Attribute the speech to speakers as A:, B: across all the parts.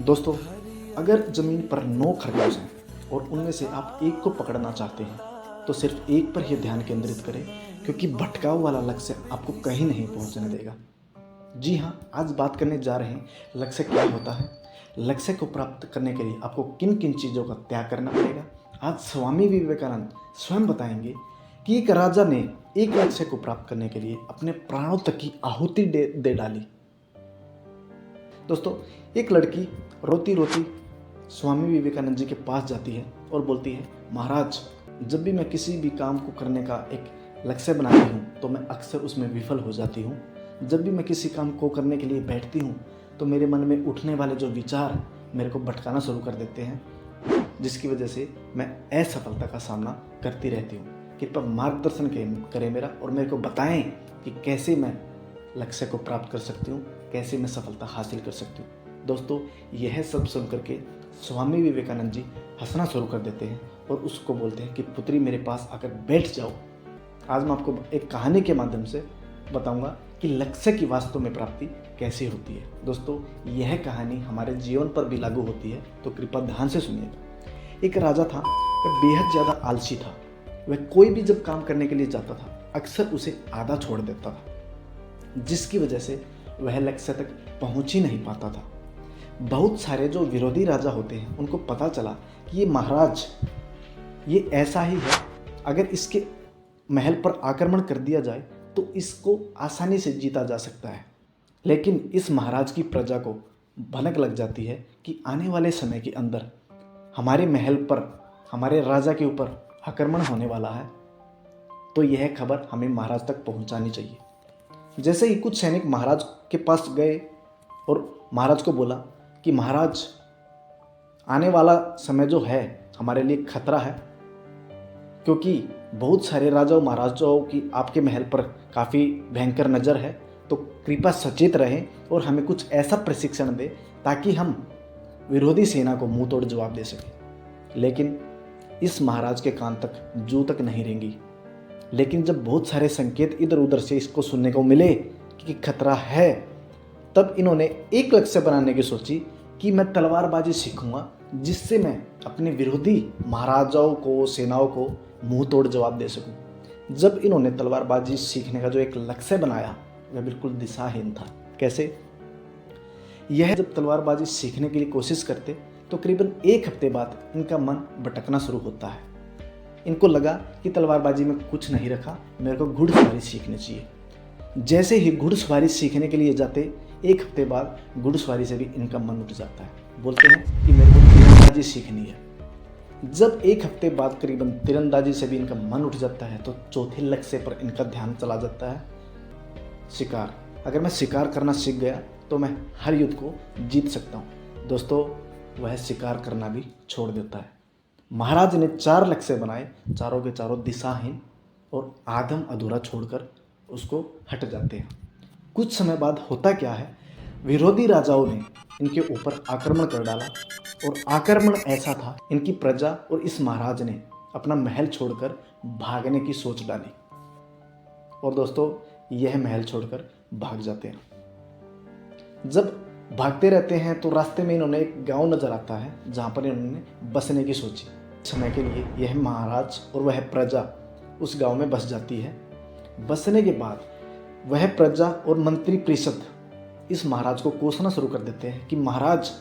A: दोस्तों, अगर ज़मीन पर 9 खरगोश हैं और उनमें से आप एक को पकड़ना चाहते हैं, तो सिर्फ एक पर ही ध्यान केंद्रित करें, क्योंकि भटकाव वाला लक्ष्य आपको कहीं नहीं पहुंचने देगा। जी हाँ, आज बात करने जा रहे हैं लक्ष्य क्या होता है, लक्ष्य को प्राप्त करने के लिए आपको किन किन चीज़ों का त्याग करना पड़ेगा। आज स्वामी विवेकानंद स्वयं बताएंगे कि एक राजा ने एक लक्ष्य को प्राप्त करने के लिए अपने प्राणों तक की आहुति दे डाली। दोस्तों, एक लड़की रोती रोती स्वामी विवेकानंद जी के पास जाती है और बोलती है, महाराज, जब भी मैं किसी भी काम को करने का एक लक्ष्य बनाती हूँ तो मैं अक्सर उसमें विफल हो जाती हूँ। जब भी मैं किसी काम को करने के लिए बैठती हूँ तो मेरे मन में उठने वाले जो विचार मेरे को भटकाना शुरू कर देते हैं, जिसकी वजह से मैं असफलता का सामना करती रहती हूँ। कृपया मार्गदर्शन करें मेरा और मेरे को बताएं कि कैसे मैं लक्ष्य को प्राप्त कर सकती हूँ, कैसे मैं सफलता हासिल कर सकती हूँ। दोस्तों, यह सब सुन करके स्वामी विवेकानंद जी हंसना शुरू कर देते हैं और उसको बोलते हैं कि पुत्री, मेरे पास आकर बैठ जाओ। आज मैं आपको एक कहानी के माध्यम से बताऊंगा कि लक्ष्य की वास्तव में प्राप्ति कैसे होती है। दोस्तों, यह कहानी हमारे जीवन पर भी लागू होती है, तो कृपया ध्यान से सुनिएगा। एक राजा था, वह बेहद ज़्यादा आलसी था। वह कोई भी जब काम करने के लिए जाता था, अक्सर उसे आधा छोड़ देता था, जिसकी वजह से वह लक्ष्य तक पहुंच ही नहीं पाता था। बहुत सारे जो विरोधी राजा होते हैं उनको पता चला कि ये महाराज ये ऐसा ही है, अगर इसके महल पर आक्रमण कर दिया जाए तो इसको आसानी से जीता जा सकता है। लेकिन इस महाराज की प्रजा को भनक लग जाती है कि आने वाले समय के अंदर हमारे महल पर, हमारे राजा के ऊपर आक्रमण होने वाला है, तो यह खबर हमें महाराज तक पहुंचानी चाहिए। जैसे ही कुछ सैनिक महाराज के पास गए और महाराज को बोला कि महाराज, आने वाला समय जो है हमारे लिए खतरा है, क्योंकि बहुत सारे राजाओं महाराजाओं की आपके महल पर काफ़ी भयंकर नज़र है, तो कृपया सचेत रहें और हमें कुछ ऐसा प्रशिक्षण दें ताकि हम विरोधी सेना को मुंह तोड़ जवाब दे सकें। लेकिन इस महाराज के कान तक जू तक नहीं रेंगी। लेकिन जब बहुत सारे संकेत इधर उधर से इसको सुनने को मिले कि खतरा है, तब इन्होंने एक लक्ष्य बनाने की सोची कि मैं तलवारबाजी सीखूंगा, जिससे मैं अपने विरोधी महाराजाओं को, सेनाओं को मुंह तोड़ जवाब दे सकूं। जब इन्होंने तलवारबाजी सीखने का जो एक लक्ष्य बनाया, वह बिल्कुल दिशाहीन था। कैसे? यह जब तलवारबाजी सीखने के लिए कोशिश करते तो करीबन 1 हफ्ते बाद इनका मन भटकना शुरू होता है। इनको लगा कि तलवारबाजी में कुछ नहीं रखा, मेरे को घुड़सवारी सीखनी चाहिए। जैसे ही घुड़सवारी सीखने के लिए जाते, 1 हफ्ते बाद घुड़सवारी से भी इनका मन उठ जाता है। बोलते हैं कि मेरे को तीरंदाजी सीखनी है। जब 1 हफ्ते बाद करीबन तीरंदाजी से भी इनका मन उठ जाता है, तो चौथे लक्ष्य पर इनका ध्यान चला जाता है, शिकार। अगर मैं शिकार करना सीख गया तो मैं हर युद्ध को जीत सकता हूँ। दोस्तों, वह शिकार करना भी छोड़ देता है। महाराज ने 4 लक्ष्य बनाए, चारों के चारों दिशाहीन और आधम अधूरा छोड़कर उसको हट जाते हैं। कुछ समय बाद होता क्या है, विरोधी राजाओं ने इनके ऊपर आक्रमण कर डाला और आक्रमण ऐसा था, इनकी प्रजा और इस महाराज ने अपना महल छोड़कर भागने की सोच डाली। और दोस्तों, यह महल छोड़कर भाग जाते हैं। जब भागते रहते हैं तो रास्ते में इन्होंने एक गांव नजर आता है, जहां पर इन्होंने बसने की सोची। समय के लिए यह महाराज और वह प्रजा उस गांव में बस जाती है। बसने के बाद वह प्रजा और मंत्री परिषद इस महाराज को कोसना शुरू कर देते हैं कि महाराज,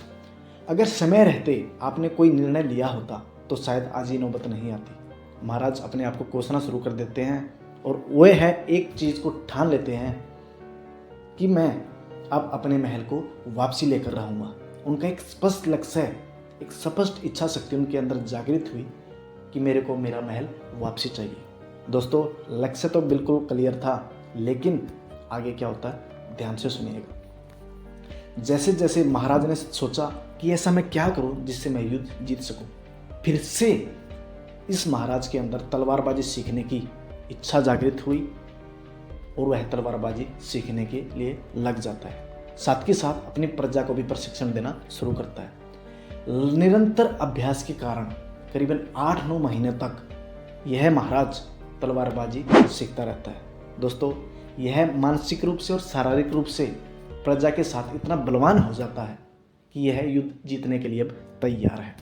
A: अगर समय रहते आपने कोई निर्णय लिया होता तो शायद आज ये नौबत नहीं आती। महाराज अपने आप को कोसना शुरू कर देते हैं और वह है एक चीज़ को ठान लेते हैं कि मैं अब अपने महल को वापसी लेकर रहूँगा। उनका एक स्पष्ट लक्ष्य है, एक स्पष्ट इच्छा शक्ति उनके अंदर जागृत हुई कि मेरे को मेरा महल वापसी चाहिए। दोस्तों, लक्ष्य तो बिल्कुल क्लियर था, लेकिन आगे क्या होता है, ध्यान से सुनिएगा। जैसे जैसे महाराज ने सोचा कि ऐसा मैं क्या करूं जिससे मैं युद्ध जीत सकूं, फिर से इस महाराज के अंदर तलवारबाजी सीखने की इच्छा जागृत हुई और वह तलवारबाजी सीखने के लिए लग जाता है। साथ के साथ अपनी प्रजा को भी प्रशिक्षण देना शुरू करता है। निरंतर अभ्यास के कारण करीबन 8-9 महीने तक यह महाराज तलवारबाजी सीखता रहता है। दोस्तों, यह मानसिक रूप से और शारीरिक रूप से प्रजा के साथ इतना बलवान हो जाता है कि यह युद्ध जीतने के लिए अब तैयार है।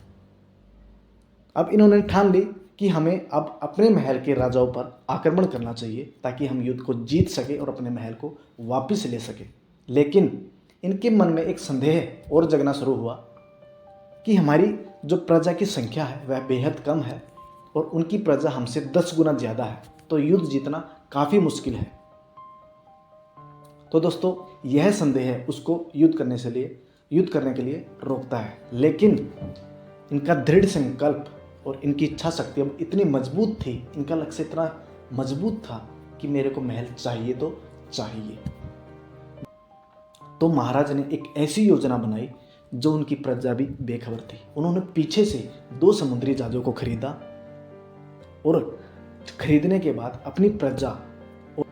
A: अब इन्होंने ठान ली कि हमें अब अपने महल के राजाओं पर आक्रमण करना चाहिए ताकि हम युद्ध को जीत सके और अपने महल को वापस ले सके। लेकिन इनके मन में एक संदेह और जगना शुरू हुआ कि हमारी जो प्रजा की संख्या है वह बेहद कम है और उनकी प्रजा हमसे 10 गुना ज़्यादा है, तो युद्ध जीतना काफ़ी मुश्किल है। तो दोस्तों यह संदेह उसको युद्ध करने के लिए रोकता है। लेकिन इनका दृढ़ संकल्प और इनकी इच्छा शक्ति अब इतनी मजबूत थी, इनका लक्ष्य इतना मजबूत था कि मेरे को महल चाहिए तो चाहिए। तो महाराज ने एक ऐसी योजना बनाई जो उनकी प्रजा भी बेखबर थी। उन्होंने पीछे से 2 समुद्री जहाज़ों को खरीदा और खरीदने के बाद अपनी प्रजा और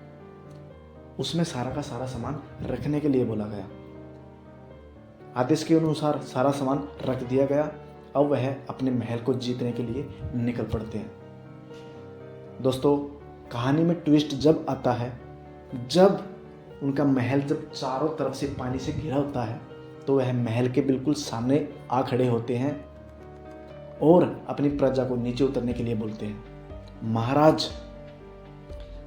A: उसमें सारा का सारा सामान रखने के लिए बोला गया। आदेश के अनुसार सारा सामान रख दिया गया। अब वह अपने महल को जीतने के लिए निकल पड़ते हैं। दोस्तों कहानी में ट्विस्ट जब आता है, जब उनका महल जब चारों तरफ से पानी से घिरा होता है, तो वह महल के बिल्कुल सामने आ खड़े होते हैं और अपनी प्रजा को नीचे उतरने के लिए बोलते हैं। महाराज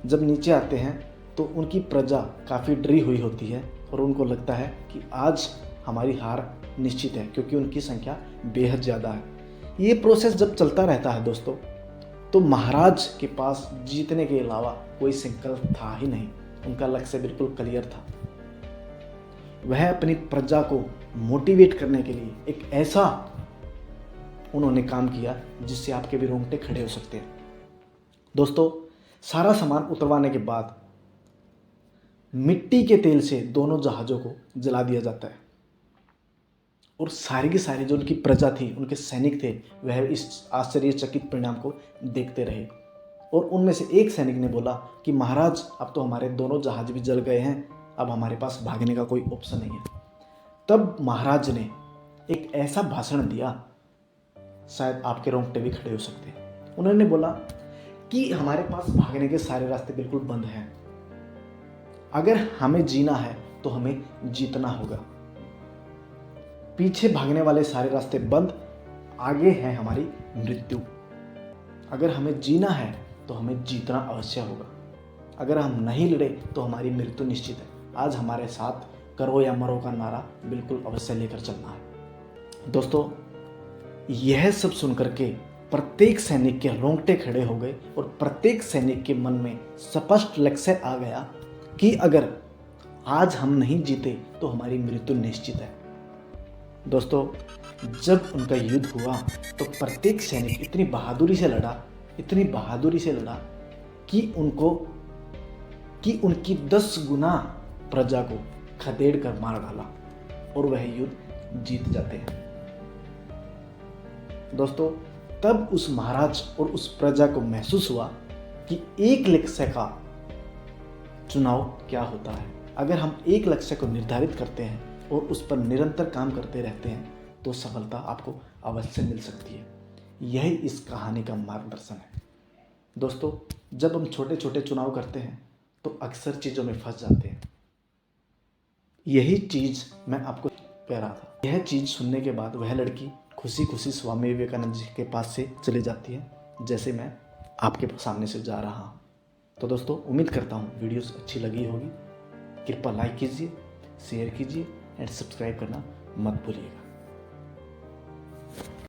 A: जब नीचे आते हैं तो उनकी प्रजा काफ़ी डरी हुई होती है और उनको लगता है कि आज हमारी हार निश्चित है, क्योंकि उनकी संख्या बेहद ज़्यादा है। ये प्रोसेस जब चलता रहता है दोस्तों, तो महाराज के पास जीतने के अलावा कोई संकल्प था ही नहीं। उनका लक्ष्य बिल्कुल क्लियर था। वह अपनी प्रजा को मोटिवेट करने के लिए एक ऐसा उन्होंने काम किया जिससे आपके भी रोंगटे खड़े हो सकते हैं। दोस्तों सारा सामान उतरवाने के बाद मिट्टी के तेल से दोनों जहाज़ों को जला दिया जाता है और सारी की सारी जो उनकी प्रजा थी, उनके सैनिक थे, वह इस आश्चर्यचकित परिणाम को देखते रहे। और उनमें से एक सैनिक ने बोला कि महाराज अब तो हमारे दोनों जहाज भी जल गए हैं, अब हमारे पास भागने का कोई ऑप्शन नहीं है। तब महाराज ने एक ऐसा भाषण दिया, शायद आपके रोंगटे भी खड़े हो सकते हैं। उन्होंने बोला कि हमारे पास भागने के सारे रास्ते बिल्कुल बंद हैं। अगर हमें जीना है तो हमें जीतना होगा। पीछे भागने वाले सारे रास्ते बंद, आगे है हमारी मृत्यु। अगर हमें जीना है तो हमें जीतना अवश्य होगा। अगर हम नहीं लड़े तो हमारी मृत्यु निश्चित है। आज हमारे साथ करो या मरो का नारा बिल्कुल अवश्य लेकर चलना है। दोस्तों यह सब सुनकर के प्रत्येक सैनिक के रोंगटे खड़े हो गए और प्रत्येक सैनिक के मन में स्पष्ट लक्ष्य आ गया कि अगर आज हम नहीं जीते तो हमारी मृत्यु निश्चित है। दोस्तों जब उनका युद्ध हुआ तो प्रत्येक सैनिक इतनी बहादुरी से लड़ा कि उनकी 10 गुना प्रजा को खदेड़ कर मार डाला और वह युद्ध जीत जाते हैं। दोस्तों तब उस महाराज और उस प्रजा को महसूस हुआ कि एक लक्ष्य का चुनाव क्या होता है। अगर हम एक लक्ष्य को निर्धारित करते हैं और उस पर निरंतर काम करते रहते हैं तो सफलता आपको अवश्य मिल सकती है। यही इस कहानी का मार्गदर्शन है। दोस्तों जब हम छोटे छोटे चुनाव करते हैं तो अक्सर चीज़ों में फंस जाते हैं। यही चीज़ मैं आपको कह रहा था। यह चीज़ सुनने के बाद वह लड़की खुशी खुशी स्वामी विवेकानंद जी के पास से चली जाती है, जैसे मैं आपके सामने से जा रहा हूँ। तो दोस्तों उम्मीद करता हूँ वीडियोस अच्छी लगी होगी। कृपया लाइक कीजिए, शेयर कीजिए एंड सब्सक्राइब करना मत भूलिएगा।